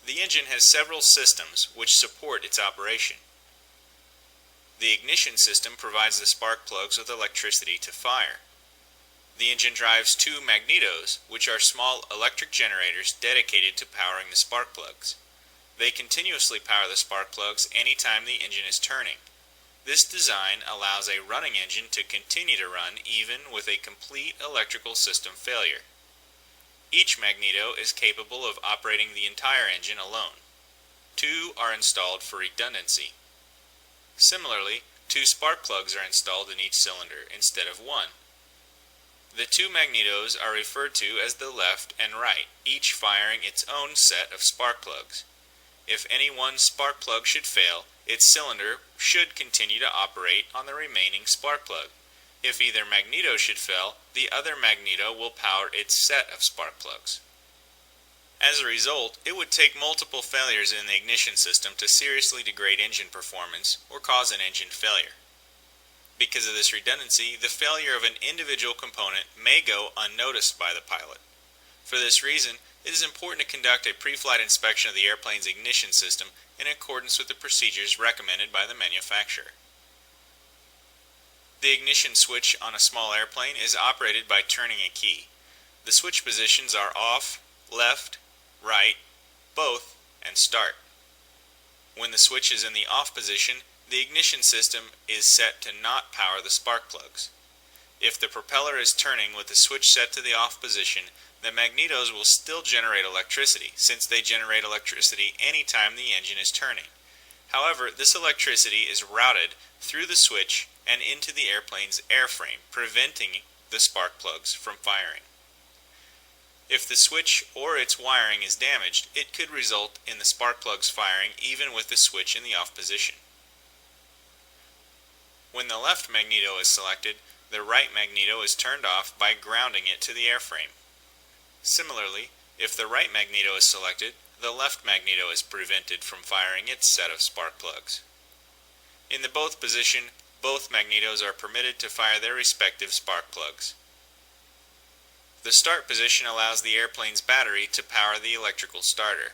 The engine has several systems which support its operation. The ignition system provides the spark plugs with electricity to fire. The engine drives two magnetos, which are small electric generators dedicated to powering the spark plugs. They continuously power the spark plugs anytime the engine is turning. This design allows a running engine to continue to run even with a complete electrical system failure. Each magneto is capable of operating the entire engine alone. Two are installed for redundancy. Similarly, two spark plugs are installed in each cylinder instead of one. The two magnetos are referred to as the left and right, each firing its own set of spark plugs. If any one spark plug should fail, its cylinder should continue to operate on the remaining spark plug. If either magneto should fail, the other magneto will power its set of spark plugs. As a result, it would take multiple failures in the ignition system to seriously degrade engine performance or cause an engine failure. Because of this redundancy, the failure of an individual component may go unnoticed by the pilot. For this reason, it is important to conduct a pre-flight inspection of the airplane's ignition system in accordance with the procedures recommended by the manufacturer. The ignition switch on a small airplane is operated by turning a key. The switch positions are off, left, right, both, and start. When the switch is in the off position, the ignition system is set to not power the spark plugs. If the propeller is turning with the switch set to the off position, the magnetos will still generate electricity, since they generate electricity anytime the engine is turning. However, this electricity is routed through the switch and into the airplane's airframe, preventing the spark plugs from firing. If the switch or its wiring is damaged, it could result in the spark plugs firing even with the switch in the off position. When the left magneto is selected, the right magneto is turned off by grounding it to the airframe. Similarly, if the right magneto is selected, the left magneto is prevented from firing its set of spark plugs. In the both position, both magnetos are permitted to fire their respective spark plugs. The start position allows the airplane's battery to power the electrical starter.